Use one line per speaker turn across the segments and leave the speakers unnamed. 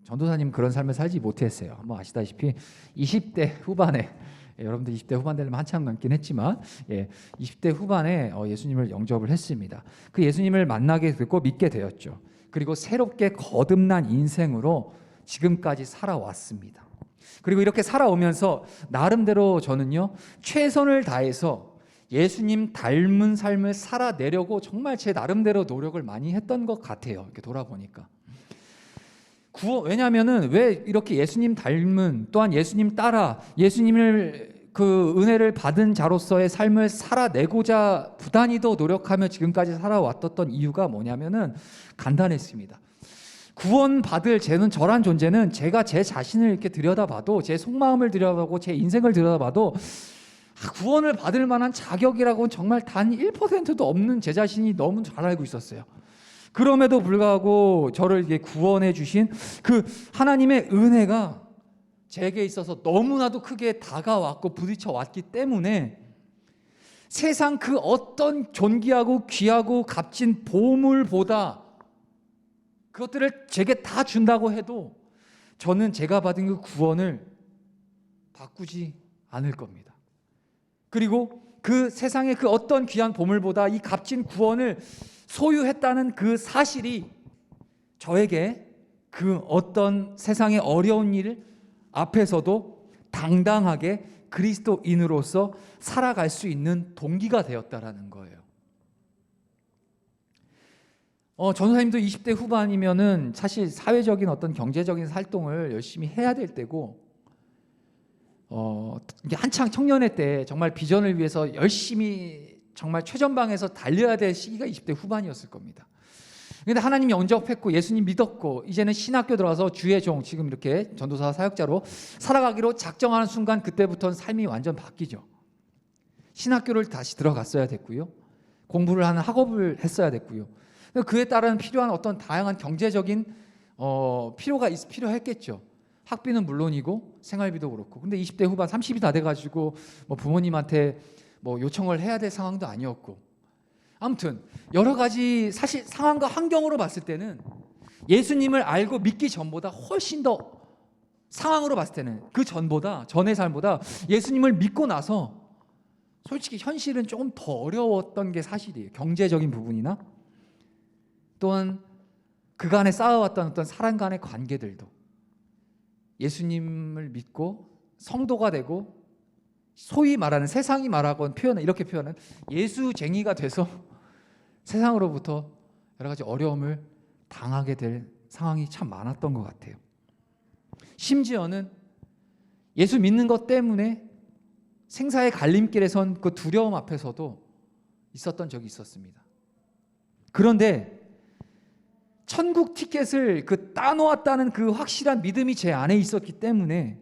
전도사님 그런 삶을 살지 못했어요. 뭐 아시다시피 20대 후반에 여러분들 20대 후반 되려면 한참 남긴 했지만 20대 후반에 예수님을 영접을 했습니다. 그 예수님을 만나게 됐고 믿게 되었죠. 그리고 새롭게 거듭난 인생으로 지금까지 살아왔습니다. 그리고 이렇게 살아오면서 나름대로 저는요 최선을 다해서 예수님 닮은 삶을 살아내려고 정말 제 나름대로 노력을 많이 했던 것 같아요. 이렇게 돌아보니까. 왜냐하면은 왜 이렇게 예수님 닮은 또한 예수님 따라 예수님을 그 은혜를 받은 자로서의 삶을 살아내고자 부단히 더 노력하며 지금까지 살아왔던 이유가 뭐냐면은 간단했습니다. 구원받을 저란 존재는 제가 제 자신을 이렇게 들여다봐도 제 속마음을 들여다보고 제 인생을 들여다봐도 구원을 받을 만한 자격이라고는 정말 단 1%도 없는 제 자신이 너무 잘 알고 있었어요. 그럼에도 불구하고 저를 이게 구원해 주신 그 하나님의 은혜가 제게 있어서 너무나도 크게 다가왔고 부딪혀 왔기 때문에 세상 그 어떤 존귀하고 귀하고 값진 보물보다 그것들을 제게 다 준다고 해도 저는 제가 받은 그 구원을 바꾸지 않을 겁니다. 그리고 그 세상의 그 어떤 귀한 보물보다 이 값진 구원을 소유했다는 그 사실이 저에게 그 어떤 세상의 어려운 일 앞에서도 당당하게 그리스도인으로서 살아갈 수 있는 동기가 되었다라는 거예요. 전도사님도 20대 후반이면은 사실 사회적인 어떤 경제적인 활동을 열심히 해야 될 때고, 이게 한창 청년의 때 정말 비전을 위해서 열심히 정말 최전방에서 달려야 될 시기가 20대 후반이었을 겁니다. 그런데 하나님이 영접했고 예수님 믿었고 이제는 신학교 들어가서 주의 종, 지금 이렇게 전도사 사역자로 살아가기로 작정하는 순간 그때부터는 삶이 완전 바뀌죠. 신학교를 다시 들어갔어야 됐고요. 공부를 하는 학업을 했어야 됐고요. 그에 따른 필요한 어떤 다양한 경제적인 필요했겠죠. 학비는 물론이고 생활비도 그렇고. 근데 20대 후반 30이 다 돼가지고 뭐 부모님한테 뭐 요청을 해야 될 상황도 아니었고, 아무튼 여러 가지 사실 상황과 환경으로 봤을 때는 예수님을 알고 믿기 전보다 훨씬 더 상황으로 봤을 때는 전의 삶보다 예수님을 믿고 나서 솔직히 현실은 조금 더 어려웠던 게 사실이에요. 경제적인 부분이나 또한 그간에 쌓아왔던 어떤 사람 간의 관계들도 예수님을 믿고 성도가 되고 소위 말하는 세상이 말하건 이렇게 표현은 예수쟁이가 돼서 세상으로부터 여러 가지 어려움을 당하게 될 상황이 참 많았던 것 같아요. 심지어는 예수 믿는 것 때문에 생사의 갈림길에 선 그 두려움 앞에서도 있었던 적이 있었습니다. 그런데 천국 티켓을 따놓았다는 그 확실한 믿음이 제 안에 있었기 때문에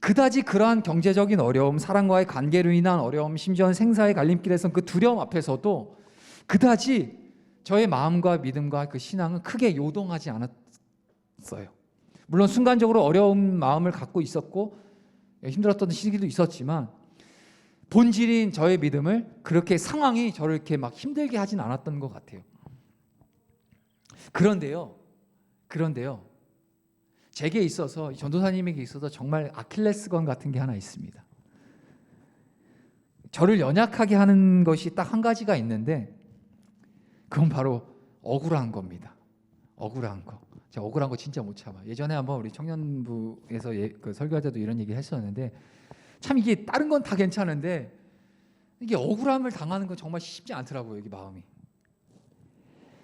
그다지 그러한 경제적인 어려움, 사람과의 관계로 인한 어려움, 심지어는 생사의 갈림길에선 그 두려움 앞에서도 그다지 저의 마음과 믿음과 그 신앙은 크게 요동하지 않았어요. 물론 순간적으로 어려운 마음을 갖고 있었고 힘들었던 시기도 있었지만 본질인 저의 믿음을 그렇게 상황이 저를 이렇게 막 힘들게 하진 않았던 것 같아요. 그런데요, 제게 있어서, 전도사님에게 있어서 정말 아킬레스건 같은 게 하나 있습니다. 저를 연약하게 하는 것이 딱 한 가지가 있는데 그건 바로 억울한 겁니다. 억울한 거. 제가 억울한 거 진짜 못 참아. 예전에 한번 우리 청년부에서 그 설교할 때도 이런 얘기 했었는데 참 이게 다른 건 다 괜찮은데 이게 억울함을 당하는 건 정말 쉽지 않더라고요. 이게 마음이.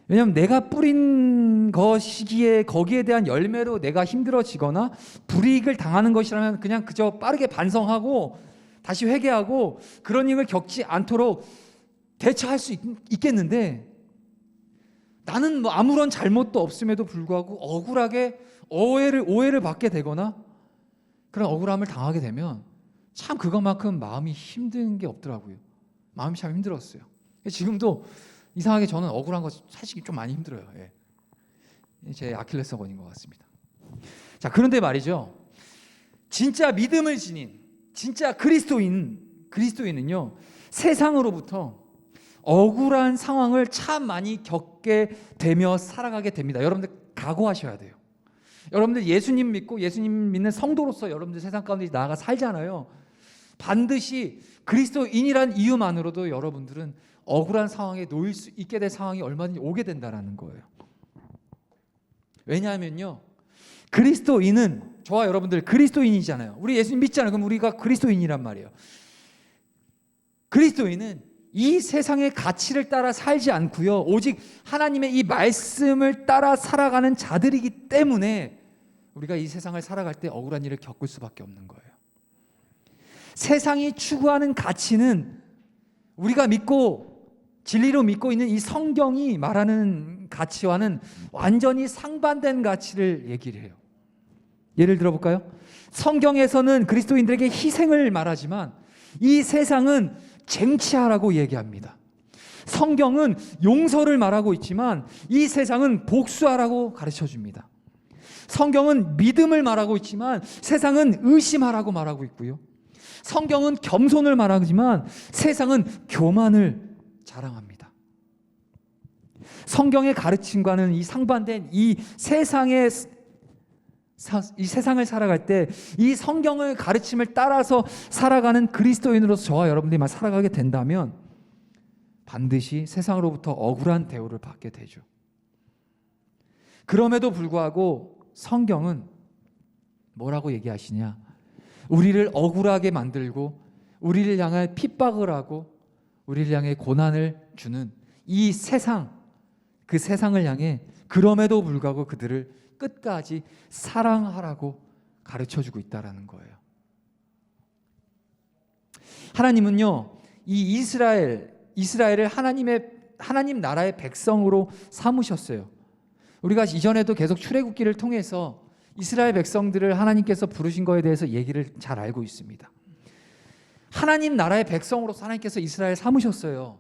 왜냐하면 내가 뿌린 것이기에 거기에 대한 열매로 내가 힘들어지거나 불이익을 당하는 것이라면 그냥 그저 빠르게 반성하고 다시 회개하고 그런 일을 겪지 않도록 대처할 수 있겠는데 나는 뭐 아무런 잘못도 없음에도 불구하고 억울하게 오해를 받게 되거나 그런 억울함을 당하게 되면 참 그것만큼 마음이 힘든 게 없더라고요. 마음이 참 힘들었어요. 지금도 이상하게 저는 억울한 거 사실 좀 많이 힘들어요. 제 아킬레스건인 것 같습니다. 자, 그런데 말이죠. 진짜 믿음을 지닌 진짜 그리스도인은요. 세상으로부터 억울한 상황을 참 많이 겪게 되며 살아가게 됩니다. 여러분들 각오하셔야 돼요. 여러분들 예수님 믿고 예수님 믿는 성도로서 여러분들 세상 가운데 나아가 살잖아요. 반드시 그리스도인이란 이유만으로도 여러분들은 억울한 상황에 놓일 수 있게 될 상황이 얼마든지 오게 된다는 거예요. 왜냐하면요, 그리스도인은, 저와 여러분들 그리스도인이잖아요. 우리 예수님 믿잖아요. 그럼 우리가 그리스도인이란 말이에요. 그리스도인은 이 세상의 가치를 따라 살지 않고요, 오직 하나님의 이 말씀을 따라 살아가는 자들이기 때문에 우리가 이 세상을 살아갈 때 억울한 일을 겪을 수밖에 없는 거예요. 세상이 추구하는 가치는 우리가 믿고 진리로 믿고 있는 이 성경이 말하는 가치와는 완전히 상반된 가치를 얘기를 해요. 예를 들어볼까요? 성경에서는 그리스도인들에게 희생을 말하지만 이 세상은 쟁취하라고 얘기합니다. 성경은 용서를 말하고 있지만 이 세상은 복수하라고 가르쳐줍니다. 성경은 믿음을 말하고 있지만 세상은 의심하라고 말하고 있고요. 성경은 겸손을 말하지만 세상은 교만을 자랑합니다. 성경의 가르침과는 이 상반된 이 세상을 살아갈 때 이 성경의 가르침을 따라서 살아가는 그리스도인으로서 저와 여러분들이 살아가게 된다면 반드시 세상으로부터 억울한 대우를 받게 되죠. 그럼에도 불구하고 성경은 뭐라고 얘기하시냐? 우리를 억울하게 만들고 우리를 향해 핍박을 하고 우리를 향해 고난을 주는 이 세상, 그 세상을 향해 그럼에도 불구하고 그들을 끝까지 사랑하라고 가르쳐주고 있다는 거예요. 하나님은요, 이 이스라엘을 하나님 나라의 백성으로 삼으셨어요. 우리가 이전에도 계속 출애굽기를 통해서 이스라엘 백성들을 하나님께서 부르신 거에 대해서 얘기를 잘 알고 있습니다. 하나님 나라의 백성으로서 하나님께서 이스라엘 삼으셨어요.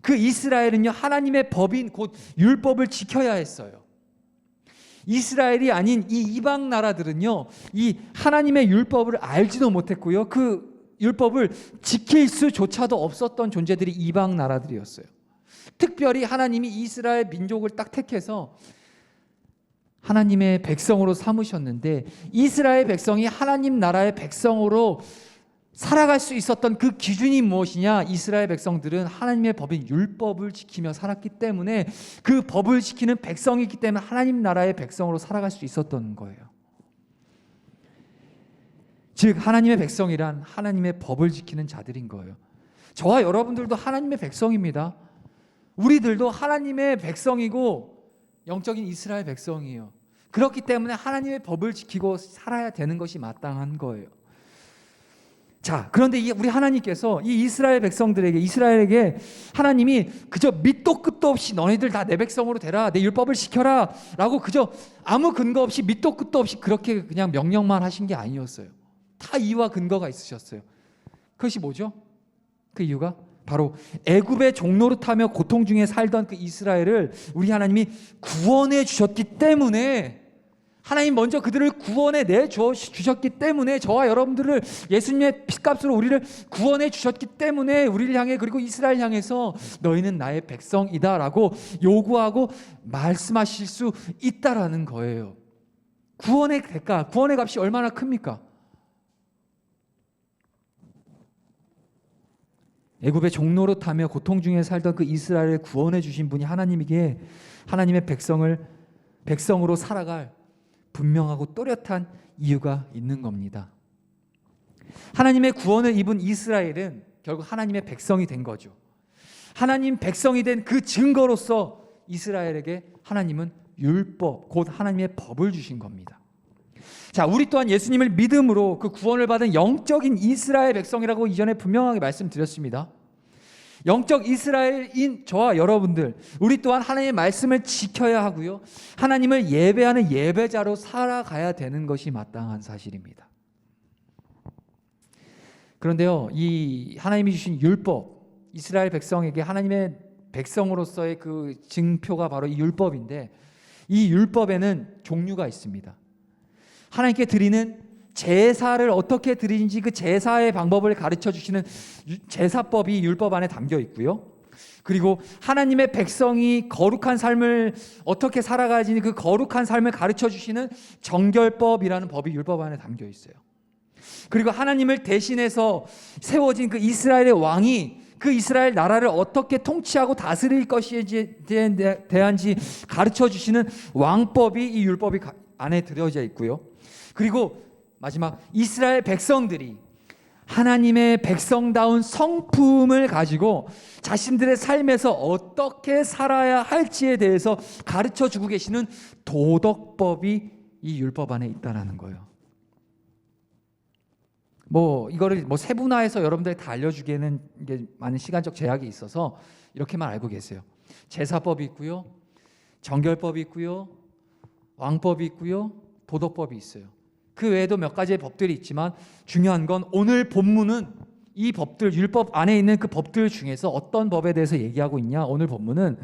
그 이스라엘은요, 하나님의 법인 곧 율법을 지켜야 했어요. 이스라엘이 아닌 이 이방 나라들은요, 이 하나님의 율법을 알지도 못했고요, 그 율법을 지킬 수조차도 없었던 존재들이 이방 나라들이었어요. 특별히 하나님이 이스라엘 민족을 딱 택해서 하나님의 백성으로 삼으셨는데, 이스라엘 백성이 하나님 나라의 백성으로 살아갈 수 있었던 그 기준이 무엇이냐? 이스라엘 백성들은 하나님의 법인 율법을 지키며 살았기 때문에, 그 법을 지키는 백성이기 때문에 하나님 나라의 백성으로 살아갈 수 있었던 거예요. 즉 하나님의 백성이란 하나님의 법을 지키는 자들인 거예요. 저와 여러분들도 하나님의 백성입니다. 우리들도 하나님의 백성이고 영적인 이스라엘 백성이에요. 그렇기 때문에 하나님의 법을 지키고 살아야 되는 것이 마땅한 거예요. 자, 그런데 우리 하나님께서 이 이스라엘 백성들에게, 이스라엘에게 하나님이 그저 밑도 끝도 없이 너희들 다 내 백성으로 되라, 내 율법을 지켜라 라고 그저 아무 근거 없이 밑도 끝도 없이 그렇게 그냥 명령만 하신 게 아니었어요. 다 이유와 근거가 있으셨어요. 그것이 뭐죠? 그 이유가 바로 애굽의 종노릇하며 고통 중에 살던 그 이스라엘을 우리 하나님이 구원해 주셨기 때문에, 하나님 먼저 그들을 구원해 주셨기 때문에, 저와 여러분들을 예수님의 피값으로 우리를 구원해 주셨기 때문에 우리를 향해, 그리고 이스라엘 향해서 너희는 나의 백성이다 라고 요구하고 말씀하실 수 있다라는 거예요. 구원의 대가, 구원의 값이 얼마나 큽니까? 애굽의 종노릇하며 고통 중에 살던 그 이스라엘을 구원해 주신 분이 하나님에게 하나님의 백성으로 살아갈 분명하고 또렷한 이유가 있는 겁니다. 하나님의 구원을 입은 이스라엘은 결국 하나님의 백성이 된 거죠. 하나님 백성이 된 그 증거로서 이스라엘에게 하나님은 율법, 곧 하나님의 법을 주신 겁니다. 자, 우리 또한 예수님을 믿음으로 그 구원을 받은 영적인 이스라엘 백성이라고 이전에 분명하게 말씀드렸습니다. 영적 이스라엘인 저와 여러분들, 우리 또한 하나님의 말씀을 지켜야 하고요, 하나님을 예배하는 예배자로 살아가야 되는 것이 마땅한 사실입니다. 그런데요, 이 하나님이 주신 율법, 이스라엘 백성에게 하나님의 백성으로서의 그 증표가 바로 이 율법인데, 이 율법에는 종류가 있습니다. 하나님께 드리는 제사를 어떻게 드리는지 그 제사의 방법을 가르쳐 주시는 제사법이 율법 안에 담겨 있고요, 그리고 하나님의 백성이 거룩한 삶을 어떻게 살아가야지 그 거룩한 삶을 가르쳐 주시는 정결법이라는 법이 율법 안에 담겨 있어요. 그리고 하나님을 대신해서 세워진 그 이스라엘의 왕이 그 이스라엘 나라를 어떻게 통치하고 다스릴 것이에 대한지 가르쳐 주시는 왕법이 이 율법이 안에 들어져 있고요. 그리고 마지막 이스라엘 백성들이 하나님의 백성다운 성품을 가지고 자신들의 삶에서 어떻게 살아야 할지에 대해서 가르쳐 주고 계시는 도덕법이 이 율법 안에 있다라는 거예요. 이거를 세분화해서 여러분들이 다 알려주기에는 이게 많은 시간적 제약이 있어서 이렇게만 알고 계세요. 제사법이 있고요, 정결법이 있고요, 왕법이 있고요, 도덕법이 있어요. 그 외에도 몇 가지의 법들이 있지만 중요한 건 오늘 본문은 이 법들, 율법 안에 있는 그 법들 중에서 어떤 법에 대해서 얘기하고 있냐? 오늘 본문은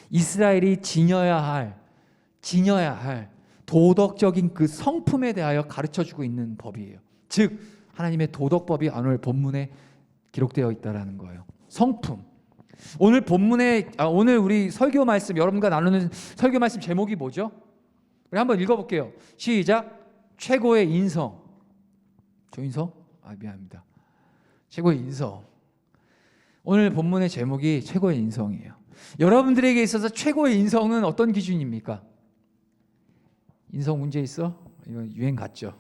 이스라엘이 지녀야 할 도덕적인 그 성품에 대하여 가르쳐주고 있는 법이에요. 즉 하나님의 도덕법이 오늘 본문에 기록되어 있다라는 거예요. 성품. 오늘 본문에 오늘 우리 설교 말씀, 여러분과 나누는 설교 말씀 제목이 뭐죠? 우리 한번 읽어볼게요. 시작. 최고의 인성. 조인성? 미안합니다. 최고의 인성. 오늘 본문의 제목이 최고의 인성이에요. 여러분들에게 있어서 최고의 인성은 어떤 기준입니까? 인성 문제 있어? 이건 유행 같죠.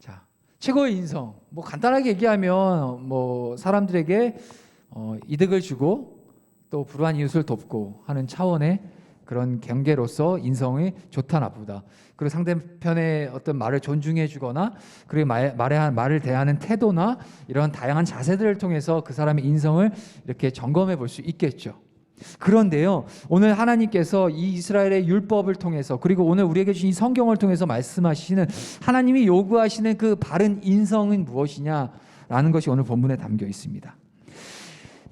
자, 최고의 인성. 간단하게 얘기하면 사람들에게 이득을 주고 또 불우한 이웃을 돕고 하는 차원의 그런 경계로서 인성이 좋다 나쁘다. 그리고 상대편의 어떤 말을 존중해 주거나 그리고 말을 대하는 태도나 이런 다양한 자세들을 통해서 그 사람의 인성을 이렇게 점검해 볼 수 있겠죠. 그런데요, 오늘 하나님께서 이 이스라엘의 율법을 통해서 그리고 오늘 우리에게 주신 이 성경을 통해서 말씀하시는 하나님이 요구하시는 그 바른 인성은 무엇이냐라는 것이 오늘 본문에 담겨 있습니다.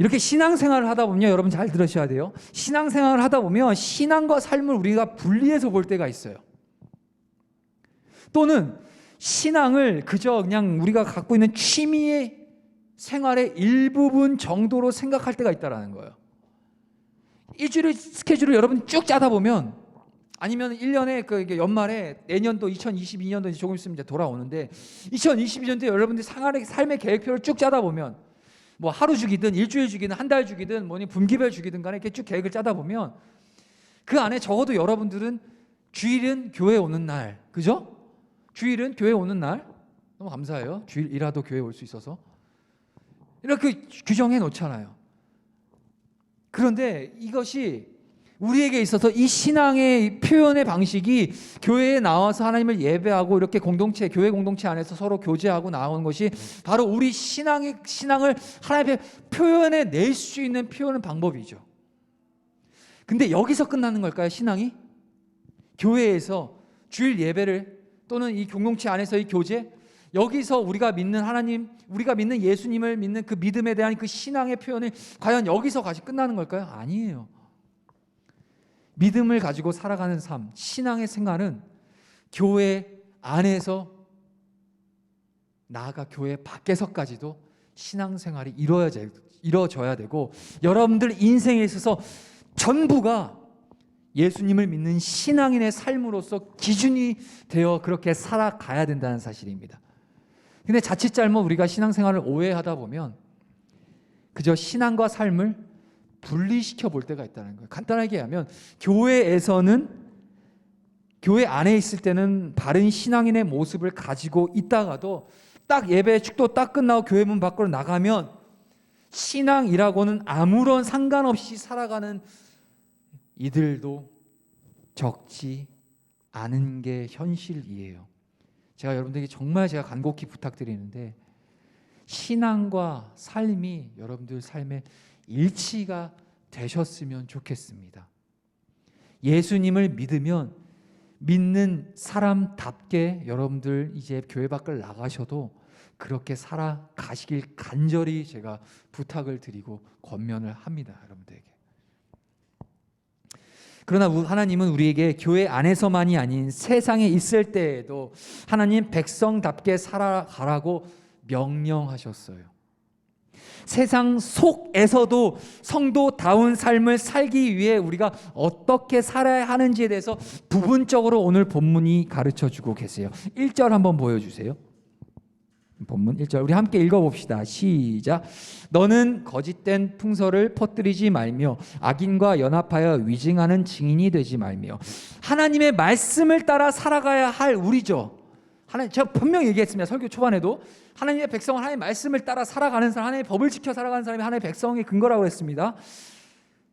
이렇게 신앙생활을 하다 보면 여러분 잘 들으셔야 돼요. 신앙생활을 하다 보면 신앙과 삶을 우리가 분리해서 볼 때가 있어요. 또는 신앙을 그저 그냥 우리가 갖고 있는 취미의 생활의 일부분 정도로 생각할 때가 있다는 거예요. 일주일의 스케줄을 여러분 쭉 짜다 보면 아니면 1년에 그 연말에 내년도 2022년도 조금 있으면 이제 돌아오는데 2022년도에 여러분들이 삶의 계획표를 쭉 짜다 보면 하루 주기든 일주일 주기든 한 달 주기든 분기별 주기든 간에 이렇게 쭉 계획을 짜다 보면 그 안에 적어도 여러분들은 주일은 교회 오는 날, 그죠? 주일은 교회 오는 날, 너무 감사해요. 주일이라도 교회 올 수 있어서 이렇게 규정해 놓잖아요. 그런데 이것이 우리에게 있어서 이 신앙의 표현의 방식이 교회에 나와서 하나님을 예배하고 이렇게 교회 공동체 안에서 서로 교제하고 나오는 것이 바로 우리 신앙을 하나님의 표현해 낼 수 있는 표현의 방법이죠. 근데 여기서 끝나는 걸까요? 신앙이? 교회에서 주일 예배를 또는 이 공동체 안에서의 교제, 여기서 우리가 믿는 하나님, 우리가 믿는 예수님을 믿는 그 믿음에 대한 그 신앙의 표현이 과연 여기서 끝나는 걸까요? 아니에요. 믿음을 가지고 살아가는 삶, 신앙의 생활은 교회 안에서 나아가 교회 밖에서까지도 신앙생활이 이루어져야 되고 여러분들 인생에 있어서 전부가 예수님을 믿는 신앙인의 삶으로서 기준이 되어 그렇게 살아가야 된다는 사실입니다. 근데 자칫 잘못 우리가 신앙생활을 오해하다 보면 그저 신앙과 삶을 분리시켜 볼 때가 있다는 거예요. 간단하게 하면 교회에서는 교회 안에 있을 때는 바른 신앙인의 모습을 가지고 있다가도 딱 예배 축도 딱 끝나고 교회 문 밖으로 나가면 신앙이라고는 아무런 상관없이 살아가는 이들도 적지 않은 게 현실이에요. 제가 여러분들에게 정말 간곡히 부탁드리는데 신앙과 삶이 여러분들 삶에 일치가 되셨으면 좋겠습니다. 예수님을 믿으면 믿는 사람답게 여러분들 이제 교회 밖을 나가셔도 그렇게 살아가시길 간절히 제가 부탁을 드리고 권면을 합니다. 여러분들에게. 그러나 하나님은 우리에게 교회 안에서만이 아닌 세상에 있을 때에도 하나님 백성답게 살아가라고 명령하셨어요. 세상 속에서도 성도다운 삶을 살기 위해 우리가 어떻게 살아야 하는지에 대해서 부분적으로 오늘 본문이 가르쳐주고 계세요. 1절 한번 보여주세요. 본문 1절 우리 함께 읽어봅시다. 시작. 너는 거짓된 풍설을 퍼뜨리지 말며 악인과 연합하여 위증하는 증인이 되지 말며. 하나님의 말씀을 따라 살아가야 할 우리죠. 제가 분명히 얘기했습니다. 설교 초반에도 하나님의 백성은 하나님의 말씀을 따라 살아가는 사람, 하나님의 법을 지켜 살아가는 사람이 하나님의 백성의 근거라고 했습니다.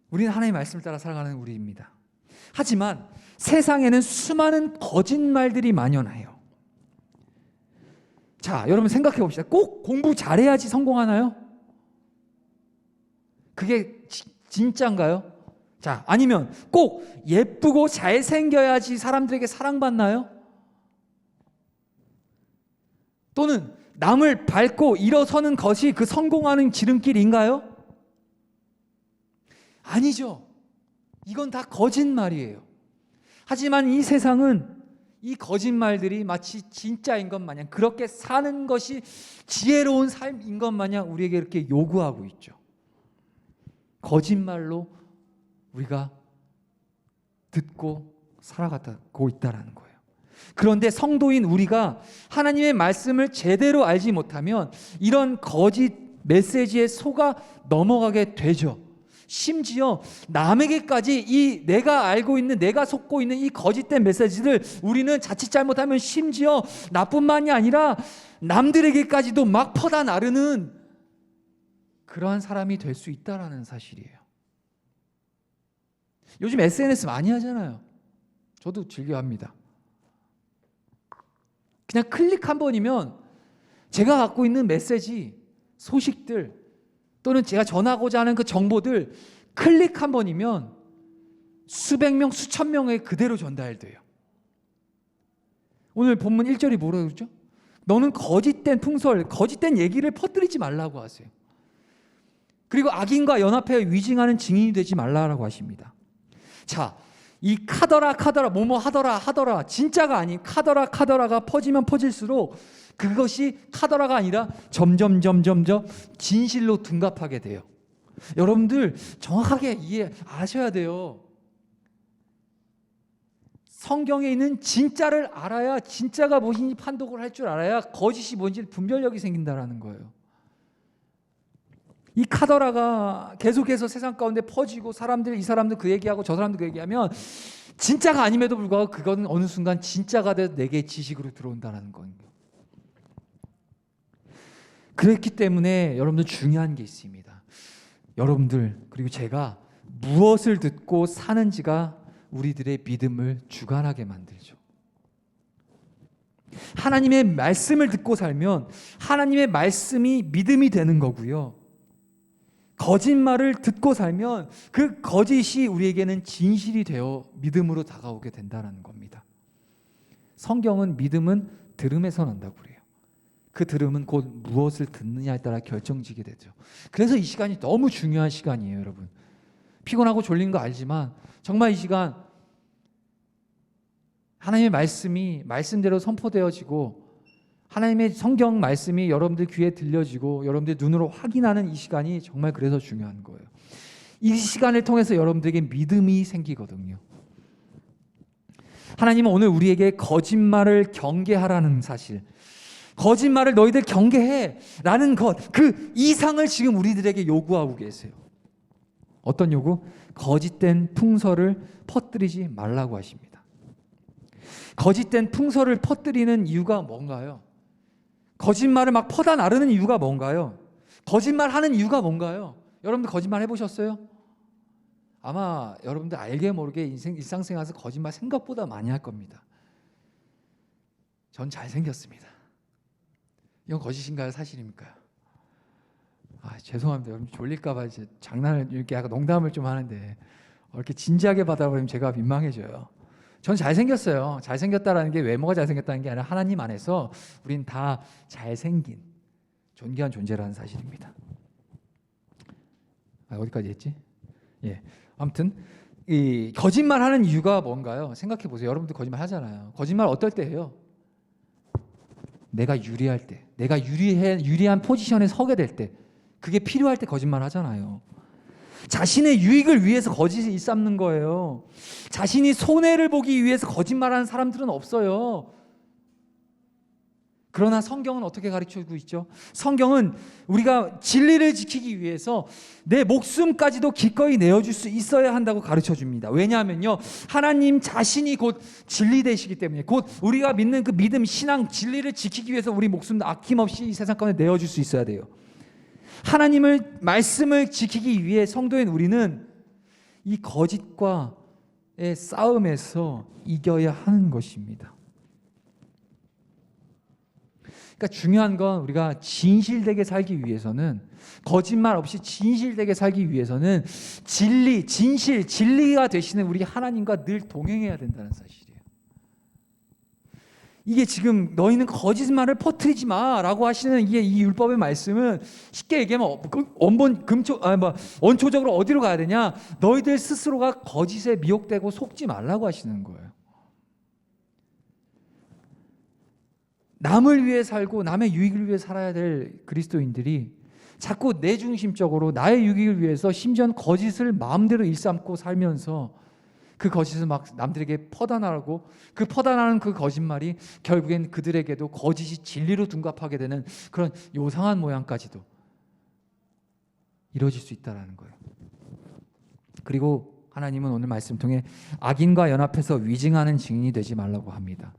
우리는 하나님의 말씀을 따라 살아가는 우리입니다. 하지만 세상에는 수많은 거짓말들이 만연해요. 자, 여러분 생각해 봅시다. 꼭 공부 잘해야지 성공하나요? 그게 진짜인가요? 자, 아니면 꼭 예쁘고 잘생겨야지 사람들에게 사랑받나요? 또는 남을 밟고 일어서는 것이 그 성공하는 지름길인가요? 아니죠. 이건 다 거짓말이에요. 하지만 이 세상은 이 거짓말들이 마치 진짜인 것 마냥, 그렇게 사는 것이 지혜로운 삶인 것 마냥 우리에게 이렇게 요구하고 있죠. 거짓말로 우리가 듣고 살아가고 있다는 거예요. 그런데 성도인 우리가 하나님의 말씀을 제대로 알지 못하면 이런 거짓 메시지에 속아 넘어가게 되죠. 심지어 남에게까지 이 내가 알고 있는, 내가 속고 있는 이 거짓된 메시지를 우리는 자칫 잘못하면 심지어 나뿐만이 아니라 남들에게까지도 막 퍼다 나르는 그러한 사람이 될 수 있다는 사실이에요. 요즘 SNS 많이 하잖아요. 저도 즐겨합니다. 그냥 클릭 한 번이면 제가 갖고 있는 메시지, 소식들 또는 제가 전하고자 하는 그 정보들 클릭 한 번이면 수백 명, 수천 명에 그대로 전달돼요. 오늘 본문 1절이 뭐라고 그러죠? 너는 거짓된 풍설, 거짓된 얘기를 퍼뜨리지 말라고 하세요. 그리고 악인과 연합해 위증하는 증인이 되지 말라고 하십니다. 자, 이 카더라 뭐뭐 하더라 진짜가 아닌 카더라가 퍼지면 퍼질수록 그것이 카더라가 아니라 점점 진실로 둔갑하게 돼요. 여러분들 정확하게 아셔야 돼요. 성경에 있는 진짜를 알아야, 진짜가 무엇인지 판독을 할 줄 알아야 거짓이 뭔지 분별력이 생긴다는 거예요. 이 카더라가 계속해서 세상 가운데 퍼지고 이 사람들 그 얘기하고 저 사람들 그 얘기하면 진짜가 아님에도 불구하고 그건 어느 순간 진짜가 돼서 내게 지식으로 들어온다는 거예요. 그렇기 때문에 여러분들 중요한 게 있습니다. 여러분들 그리고 제가 무엇을 듣고 사는지가 우리들의 믿음을 주관하게 만들죠. 하나님의 말씀을 듣고 살면 하나님의 말씀이 믿음이 되는 거고요. 거짓말을 듣고 살면 그 거짓이 우리에게는 진실이 되어 믿음으로 다가오게 된다는 겁니다. 성경은 믿음은 들음에서 난다고 그래요. 그 들음은 곧 무엇을 듣느냐에 따라 결정지게 되죠. 그래서 이 시간이 너무 중요한 시간이에요, 여러분. 피곤하고 졸린 거 알지만 정말 이 시간 하나님의 말씀이 말씀대로 선포되어지고 하나님의 성경 말씀이 여러분들 귀에 들려지고 여러분들 눈으로 확인하는 이 시간이 정말 그래서 중요한 거예요. 이 시간을 통해서 여러분들에게 믿음이 생기거든요. 하나님은 오늘 우리에게 거짓말을 경계하라는 사실, 거짓말을 너희들 경계해 라는 것, 그 이상을 지금 우리들에게 요구하고 계세요. 어떤 요구? 거짓된 풍설을 퍼뜨리지 말라고 하십니다. 거짓된 풍설을 퍼뜨리는 이유가 뭔가요? 거짓말을 막 퍼다 나르는 이유가 뭔가요? 거짓말하는 이유가 뭔가요? 여러분들 거짓말 해보셨어요? 아마 여러분들 알게 모르게 일상생활에서 거짓말 생각보다 많이 할 겁니다. 전 잘생겼습니다. 이건 거짓인가요? 사실입니까? 죄송합니다. 여러분 졸릴까봐 이제 장난을 이렇게 약간 농담을 좀 하는데 이렇게 진지하게 받아버리면 제가 민망해져요. 전 잘생겼어요. 잘생겼다라는 게 외모가 잘생겼다는 게 아니라 하나님 안에서 우린 다 잘생긴 존귀한 존재라는 사실입니다. 어디까지 했지? 예. 아무튼 이 거짓말하는 이유가 뭔가요? 생각해 보세요. 여러분들 거짓말 하잖아요. 거짓말 어떨 때 해요? 내가 유리할 때, 내가 유리한 포지션에 서게 될 때, 그게 필요할 때 거짓말 하잖아요. 자신의 유익을 위해서 거짓을 일삼는 거예요. 자신이 손해를 보기 위해서 거짓말하는 사람들은 없어요. 그러나 성경은 어떻게 가르쳐주고 있죠? 성경은 우리가 진리를 지키기 위해서 내 목숨까지도 기꺼이 내어줄 수 있어야 한다고 가르쳐줍니다. 왜냐하면요, 하나님 자신이 곧 진리 되시기 때문에, 곧 우리가 믿는 그 믿음, 신앙, 진리를 지키기 위해서 우리 목숨 아낌없이 이 세상 가운데 내어줄 수 있어야 돼요. 하나님을 말씀을 지키기 위해 성도인 우리는 이 거짓과의 싸움에서 이겨야 하는 것입니다. 그러니까 중요한 건 우리가 진실되게 살기 위해서는, 거짓말 없이 진실되게 살기 위해서는 진리, 진실, 진리가 되시는 우리 하나님과 늘 동행해야 된다는 사실이에요. 이게 지금 너희는 거짓말을 퍼뜨리지 마라고 하시는 이게 이 율법의 말씀은 쉽게 얘기하면 원초적으로 어디로 가야 되냐? 너희들 스스로가 거짓에 미혹되고 속지 말라고 하시는 거예요. 남을 위해 살고 남의 유익을 위해 살아야 될 그리스도인들이 자꾸 내 중심적으로 나의 유익을 위해서 심지어는 거짓을 마음대로 일삼고 살면서 그 거짓을 막 남들에게 퍼다나고, 그 퍼다나는 그 거짓말이 결국엔 그들에게도 거짓이 진리로 둔갑하게 되는 그런 요상한 모양까지도 이루어질 수 있다는 거예요. 그리고 하나님은 오늘 말씀 통해 악인과 연합해서 위증하는 증인이 되지 말라고 합니다.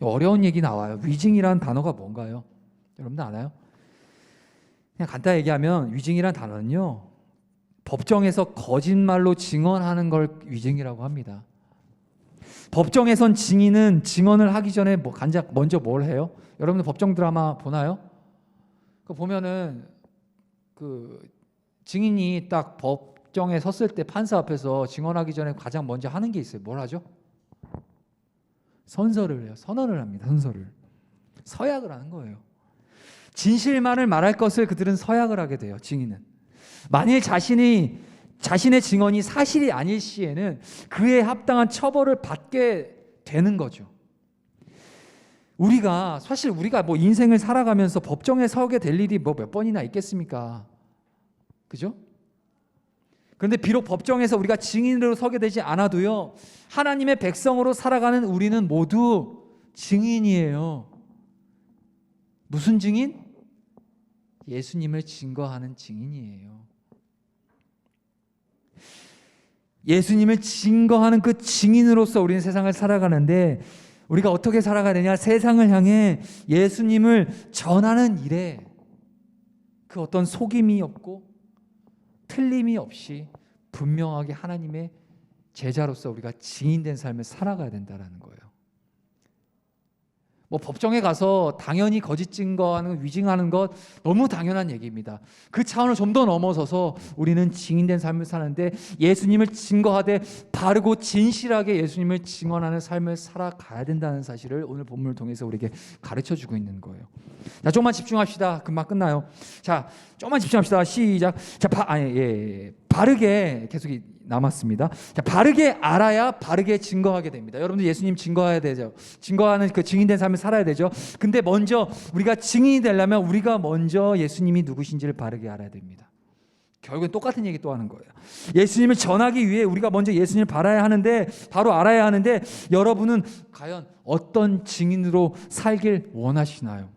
어려운 얘기 나와요. 위증이라는 단어가 뭔가요? 여러분들 아나요? 그냥 간단히 얘기하면 위증이라는 단어는요, 법정에서 거짓말로 증언하는 걸 위증이라고 합니다. 법정에선 증인은 증언을 하기 전에 먼저 뭘 해요? 여러분들 법정 드라마 보나요? 그 보면은 그 증인이 딱 법정에 섰을 때 판사 앞에서 증언하기 전에 가장 먼저 하는 게 있어요. 뭘 하죠? 선서를 해요. 선언을 합니다. 선서를. 서약을 하는 거예요. 진실만을 말할 것을 그들은 서약을 하게 돼요. 증인은. 만일 자신의 증언이 사실이 아닐 시에는 그에 합당한 처벌을 받게 되는 거죠. 사실 우리가 뭐 인생을 살아가면서 법정에 서게 될 일이 뭐 몇 번이나 있겠습니까? 그죠? 그런데 비록 법정에서 우리가 증인으로 서게 되지 않아도요, 하나님의 백성으로 살아가는 우리는 모두 증인이에요. 무슨 증인? 예수님을 증거하는 증인이에요. 예수님을 증거하는 그 증인으로서 우리는 세상을 살아가는데, 우리가 어떻게 살아가야 되냐? 세상을 향해 예수님을 전하는 일에 그 어떤 속임이 없고 틀림이 없이 분명하게 하나님의 제자로서 우리가 증인된 삶을 살아가야 된다는 거예요. 뭐 법정에 가서 당연히 거짓 증거하는, 위증하는 것 너무 당연한 얘기입니다. 그 차원을 좀 더 넘어서서 우리는 증인된 삶을 사는데, 예수님을 증거하되 바르고 진실하게 예수님을 증언하는 삶을 살아가야 된다는 사실을 오늘 본문을 통해서 우리에게 가르쳐주고 있는 거예요. 자, 조금만 집중합시다. 금방 끝나요. 자, 조금만 집중합시다. 시작. 자, 바르게 계속 남았습니다. 자, 바르게 알아야 바르게 증거하게 됩니다. 여러분들 예수님 증거해야 되죠. 증거하는 그 증인된 삶을 살아야 되죠. 근데 먼저 우리가 증인이 되려면 우리가 먼저 예수님이 누구신지를 바르게 알아야 됩니다. 결국엔 똑같은 얘기 또 하는 거예요. 예수님을 전하기 위해 우리가 먼저 예수님을 바로 알아야 하는데, 여러분은 과연 어떤 증인으로 살길 원하시나요?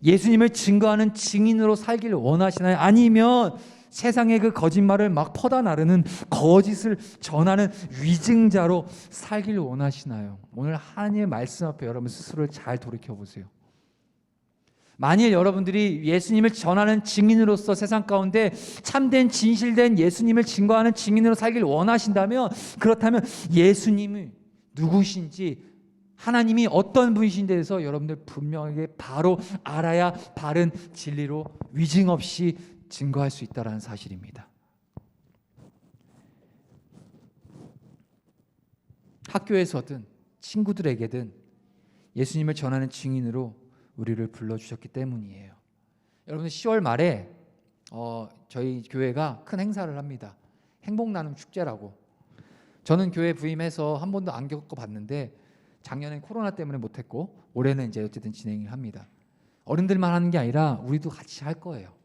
예수님을 증거하는 증인으로 살길 원하시나요? 아니면 세상의 그 거짓말을 막 퍼다 나르는, 거짓을 전하는 위증자로 살길 원하시나요? 오늘 하나님의 말씀 앞에 여러분 스스로를 잘 돌이켜보세요. 만일 여러분들이 예수님을 전하는 증인으로서 세상 가운데 참된 진실된 예수님을 증거하는 증인으로 살길 원하신다면, 그렇다면 예수님이 누구신지, 하나님이 어떤 분이신지에 대해서 여러분들 분명하게 바로 알아야 바른 진리로 위증 없이 증거할 수 있다는 사실입니다. 학교에서든 친구들에게든 예수님을 전하는 증인으로 우리를 불러주셨기 때문이에요. 여러분 10월 말에 저희 교회가 큰 행사를 합니다. 행복나눔 축제라고. 저는 교회 부임해서 한 번도 안 겪어봤는데 작년엔 코로나 때문에 못했고 올해는 이제 어쨌든 진행을 합니다. 어른들만 하는 게 아니라 우리도 같이 할 거예요.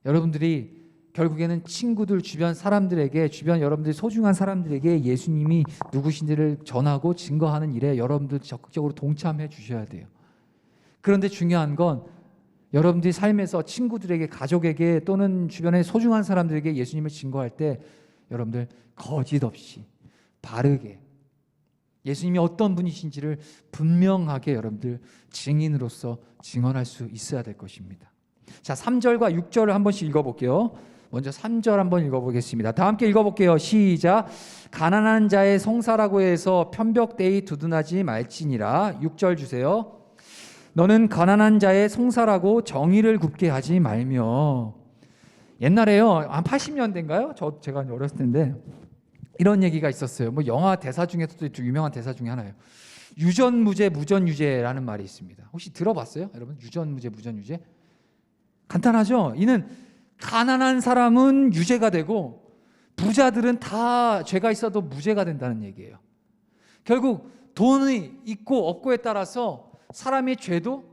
여러분들이 결국에는 친구들, 주변 사람들에게, 주변 여러분들이 소중한 사람들에게 예수님이 누구신지를 전하고 증거하는 일에 여러분들 적극적으로 동참해 주셔야 돼요. 그런데 중요한 건 여러분들이 삶에서 친구들에게, 가족에게 또는 주변의 소중한 사람들에게 예수님을 증거할 때 여러분들 거짓 없이 바르게 예수님이 어떤 분이신지를 분명하게 여러분들 증인으로서 증언할 수 있어야 될 것입니다. 자, 3절과 6절을 한 번씩 읽어볼게요. 먼저 3절 한번 읽어보겠습니다. 다 함께 읽어볼게요. 시작. 가난한 자의 송사라고 해서 편벽되이 두둔하지 말지니라. 6절 주세요. 너는 가난한 자의 송사라고 정의를 굽게 하지 말며. 옛날에요, 한 80년대인가요? 제가 어렸을 텐데 이런 얘기가 있었어요. 뭐 영화 대사 중에서도 좀 유명한 대사 중에 하나예요. 유전무죄 무전유죄라는 말이 있습니다. 혹시 들어봤어요? 여러분, 유전무죄 무전유죄? 간단하죠? 이는 가난한 사람은 유죄가 되고 부자들은 다 죄가 있어도 무죄가 된다는 얘기예요. 결국 돈이 있고 없고에 따라서 사람의 죄도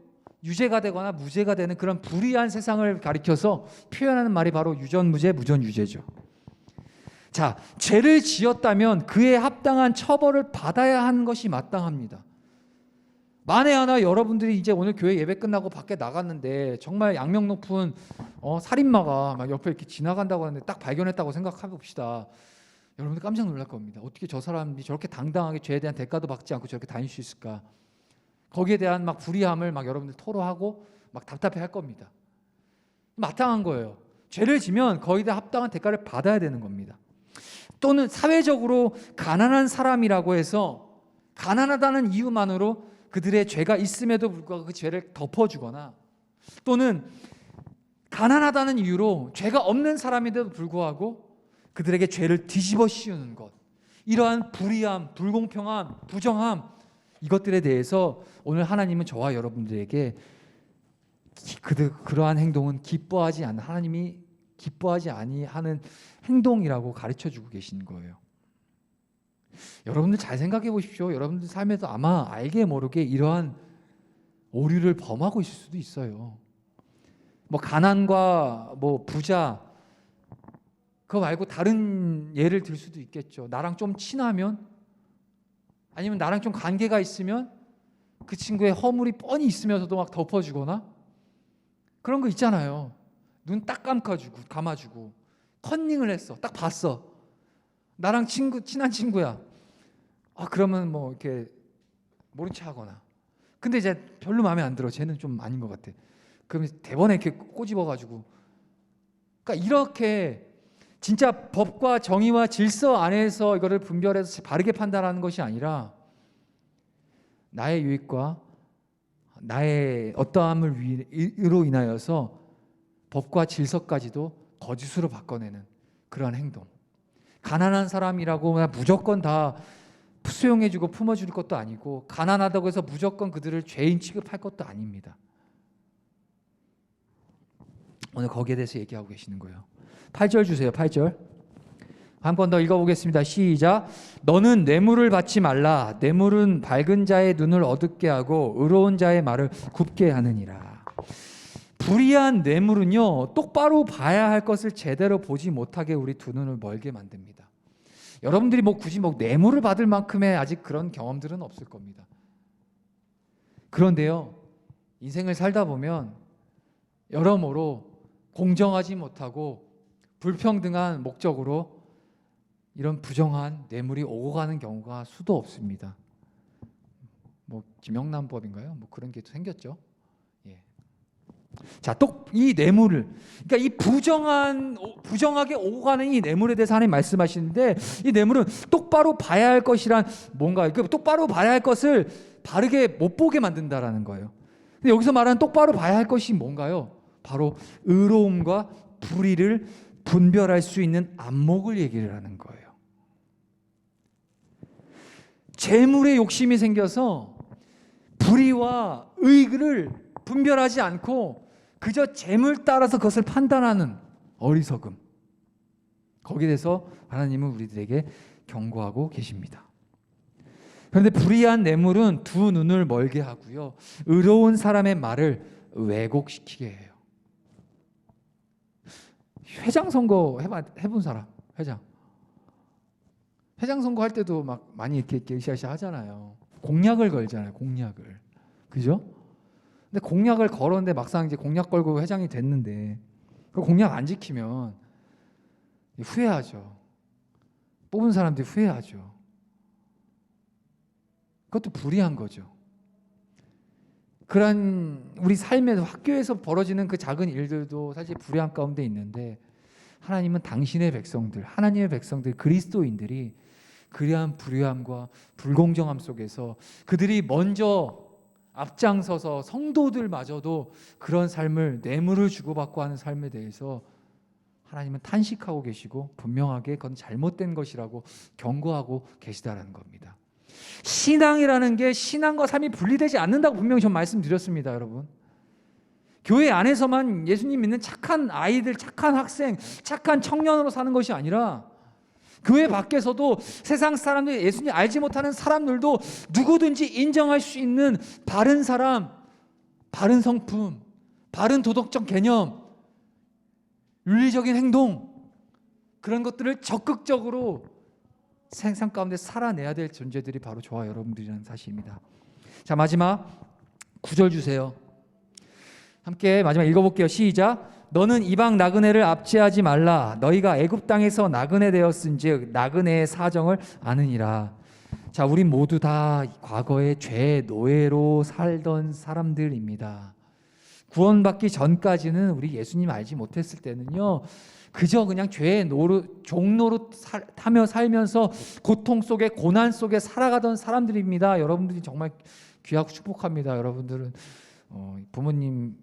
유죄가 되거나 무죄가 되는 그런 불의한 세상을 가리켜서 표현하는 말이 바로 유전무죄 무전유죄죠. 자, 죄를 지었다면 그에 합당한 처벌을 받아야 하는 것이 마땅합니다. 만에 하나 여러분들이 이제 오늘 교회 예배 끝나고 밖에 나갔는데 정말 양명 높은 살인마가 막 옆에 이렇게 지나간다고 하는데 딱 발견했다고 생각해 봅시다. 여러분들 깜짝 놀랄 겁니다. 어떻게 저 사람이 저렇게 당당하게 죄에 대한 대가도 받지 않고 저렇게 다닐 수 있을까? 거기에 대한 막 불의함을 막 여러분들 토로하고 막 답답해 할 겁니다. 마땅한 거예요. 죄를 지면 거기에 대한 합당한 대가를 받아야 되는 겁니다. 또는 사회적으로 가난한 사람이라고 해서 가난하다는 이유만으로 그들의 죄가 있음에도 불구하고 그 죄를 덮어주거나 또는 가난하다는 이유로 죄가 없는 사람인데도 불구하고 그들에게 죄를 뒤집어 씌우는 것, 이러한 불의함, 불공평함, 부정함, 이것들에 대해서 오늘 하나님은 저와 여러분들에게 그러한 행동은 기뻐하지 않는, 하나님이 기뻐하지 아니하는 행동이라고 가르쳐주고 계신 거예요. 여러분들 잘 생각해 보십시오. 여러분들 삶에서 아마 알게 모르게 이러한 오류를 범하고 있을 수도 있어요. 뭐 가난과 뭐 부자, 그거 말고 다른 예를 들 수도 있겠죠. 나랑 좀 친하면, 아니면 나랑 좀 관계가 있으면 그 친구의 허물이 뻔히 있으면서도 막 덮어주거나 그런 거 있잖아요. 눈 딱 감아주고 컨닝을 했어. 딱 봤어. 나랑 친한 친구야. 그러면 뭐 이렇게 모른 체 하거나. 근데 이제 별로 마음에 안 들어. 쟤는 좀 아닌 것 같아. 그럼 대번에 이렇게 꼬집어가지고. 그러니까 이렇게 진짜 법과 정의와 질서 안에서 이거를 분별해서 바르게 판단하는 것이 아니라 나의 유익과 나의 어떠함으로 인하여서 법과 질서까지도 거짓으로 바꿔내는 그러한 행동. 가난한 사람이라고 무조건 다 수용해주고 품어줄 것도 아니고, 가난하다고 해서 무조건 그들을 죄인 취급할 것도 아닙니다. 오늘 거기에 대해서 얘기하고 계시는 거예요. 8절 주세요. 8절 한 번 더 읽어보겠습니다. 시작. 너는 뇌물을 받지 말라. 뇌물은 밝은 자의 눈을 어둡게 하고 의로운 자의 말을 굽게 하느니라. 불의한 뇌물은요, 똑바로 봐야 할 것을 제대로 보지 못하게 우리 두 눈을 멀게 만듭니다. 여러분들이 굳이 뇌물을 받을 만큼의 아직 그런 경험들은 없을 겁니다. 그런데요, 인생을 살다 보면 여러모로 공정하지 못하고 불평등한 목적으로 이런 부정한 뇌물이 오고 가는 경우가 수도 없습니다. 김영란법인가요? 그런 게 생겼죠. 예. 자, 또 이 뇌물을, 그러니까 이 부정하게 오고 가는 이 뇌물에 대해서 하나님 말씀하시는데, 이 뇌물은 똑바로 봐야 할 것이란 뭔가, 똑바로 봐야 할 것을 바르게 못 보게 만든다라는 거예요. 근데 여기서 말하는 똑바로 봐야 할 것이 뭔가요? 바로 의로움과 불의를 분별할 수 있는 안목을 얘기를 하는 거예요. 재물에 욕심이 생겨서 불의와 의를 분별하지 않고 그저 재물 따라서 그것을 판단하는 어리석음, 거기에 대해서 하나님은 우리들에게 경고하고 계십니다. 그런데 불의한 뇌물은 두 눈을 멀게 하고요, 의로운 사람의 말을 왜곡시키게 해요. 회장 선거 해본 사람? 회장 선거 할 때도 막 많이 이렇게 으쌰으쌰 하잖아요. 공약을 걸잖아요. 공약을. 그죠? 근데 공약을 걸었는데 막상 이제 공약 걸고 회장이 됐는데 그 공약 안 지키면 후회하죠. 뽑은 사람들이 후회하죠. 그것도 불의한 거죠. 그런 우리 삶에서 학교에서 벌어지는 그 작은 일들도 사실 불의한 가운데 있는데 하나님은 당신의 백성들, 하나님의 백성들, 그리스도인들이 그러한 불의함과 불공정함 속에서 그들이 먼저 앞장서서 성도들마저도 그런 삶을 뇌물을 주고받고 하는 삶에 대해서 하나님은 탄식하고 계시고 분명하게 그건 잘못된 것이라고 경고하고 계시다라는 겁니다. 신앙이라는 게 신앙과 삶이 분리되지 않는다고 분명히 전 말씀드렸습니다, 여러분. 교회 안에서만 예수님 믿는 착한 아이들, 착한 학생, 착한 청년으로 사는 것이 아니라 교회 밖에서도 세상 사람들, 예수님 알지 못하는 사람들도 누구든지 인정할 수 있는 바른 사람, 바른 성품, 바른 도덕적 개념, 윤리적인 행동, 그런 것들을 적극적으로 세상 가운데 살아내야 될 존재들이 바로 저와 여러분들이라는 사실입니다. 자, 마지막 9절 주세요. 함께 마지막 읽어볼게요. 시작. 너는 이방 나그네를 압제하지 말라. 너희가 애굽 땅에서 나그네 되었은즉 나그네의 사정을 아느니라. 자, 우리 모두 다 과거에 죄의 노예로 살던 사람들입니다. 구원받기 전까지는 우리 예수님 알지 못했을 때는요, 그저 그냥 죄의 종로로 타며 살면서 고통 속에 고난 속에 살아가던 사람들입니다. 여러분들이 정말 귀하고 축복합니다. 여러분들은 부모님이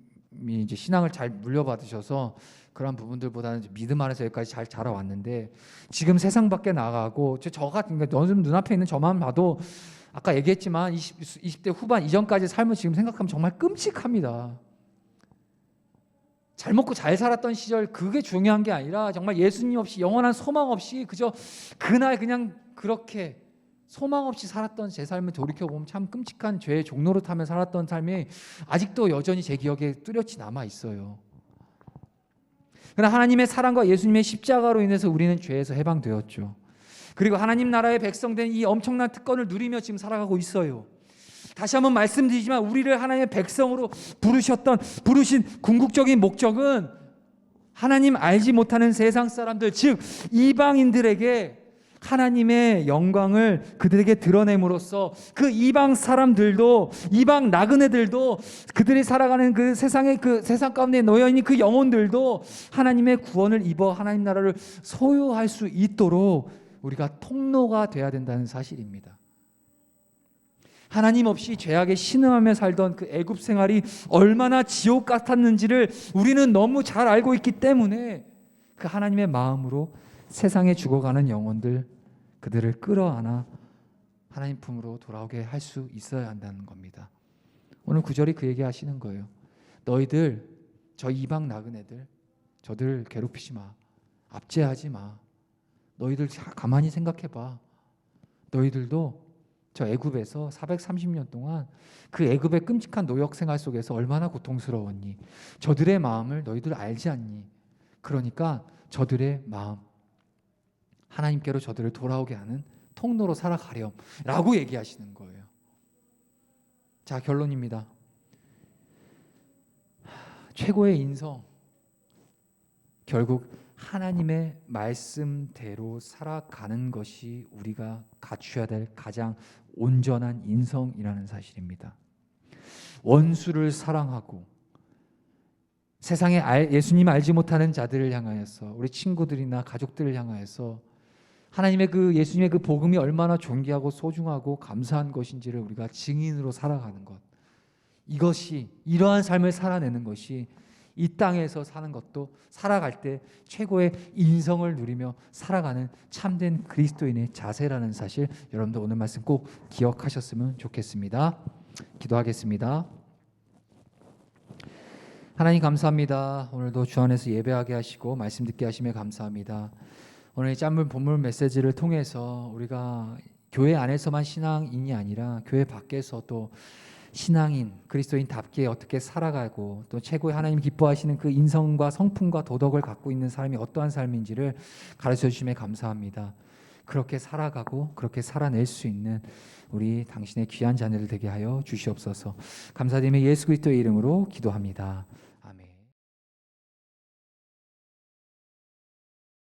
이제 신앙을 잘 물려받으셔서 그런 부분들보다는 믿음 안에서 여기까지 잘 자라왔는데 지금 세상 밖에 나가고 저 같은 게 요즘 눈앞에 있는 저만 봐도 아까 얘기했지만 20대 후반 이전까지 삶을 지금 생각하면 정말 끔찍합니다. 잘 먹고 잘 살았던 시절 그게 중요한 게 아니라 정말 예수님 없이 영원한 소망 없이 그저 그날 그냥 그렇게 소망 없이 살았던 제 삶을 돌이켜보면 참 끔찍한 죄의 종로로 타며 살았던 삶이 아직도 여전히 제 기억에 뚜렷이 남아 있어요. 그러나 하나님의 사랑과 예수님의 십자가로 인해서 우리는 죄에서 해방되었죠. 그리고 하나님 나라의 백성된 이 엄청난 특권을 누리며 지금 살아가고 있어요. 다시 한번 말씀드리지만 우리를 하나님의 백성으로 부르신 궁극적인 목적은 하나님 알지 못하는 세상 사람들, 즉 이방인들에게 하나님의 영광을 그들에게 드러냄으로써 그 이방 사람들도, 이방 나그네들도, 그들이 살아가는 그 세상의 그 세상 가운데 놓여 있는 그 영혼들도 하나님의 구원을 입어 하나님 나라를 소유할 수 있도록 우리가 통로가 돼야 된다는 사실입니다. 하나님 없이 죄악에 신음하며 살던 그 애굽 생활이 얼마나 지옥 같았는지를 우리는 너무 잘 알고 있기 때문에 그 하나님의 마음으로 세상에 죽어가는 영혼들, 그들을 끌어안아 하나님 품으로 돌아오게 할 수 있어야 한다는 겁니다. 오늘 9절이 그 얘기 하시는 거예요. 너희들, 저 이방 나그네들, 저들 괴롭히지 마. 압제하지 마. 너희들 가만히 생각해 봐. 너희들도 저 애굽에서 430년 동안 그 애굽의 끔찍한 노역 생활 속에서 얼마나 고통스러웠니? 저들의 마음을 너희들 알지 않니? 그러니까 저들의 마음, 하나님께로 저들을 돌아오게 하는 통로로 살아가렴 라고 얘기하시는 거예요. 자, 결론입니다. 최고의 인성, 결국 하나님의 말씀대로 살아가는 것이 우리가 갖춰야 될 가장 온전한 인성이라는 사실입니다. 원수를 사랑하고 세상에 예수님 알지 못하는 자들을 향하여서, 우리 친구들이나 가족들을 향하여서 하나님의 그 예수님의 그 복음이 얼마나 존귀하고 소중하고 감사한 것인지를 우리가 증인으로 살아가는 것, 이것이, 이러한 삶을 살아내는 것이 이 땅에서 사는 것도 살아갈 때 최고의 인성을 누리며 살아가는 참된 그리스도인의 자세라는 사실, 여러분들 오늘 말씀 꼭 기억하셨으면 좋겠습니다. 기도하겠습니다. 하나님 감사합니다. 오늘도 주 안에서 예배하게 하시고 말씀 듣게 하심에 감사합니다. 오늘 짠물 본문 메시지를 통해서 우리가 교회 안에서만 신앙인이 아니라 교회 밖에서도 신앙인 그리스도인답게 어떻게 살아가고 또 최고의 하나님 기뻐하시는 그 인성과 성품과 도덕을 갖고 있는 삶이 어떠한 삶인지를 가르쳐 주심에 감사합니다. 그렇게 살아가고 그렇게 살아낼 수 있는 우리 당신의 귀한 자녀들 되게 하여 주시옵소서. 감사드리며 예수 그리스도의 이름으로 기도합니다.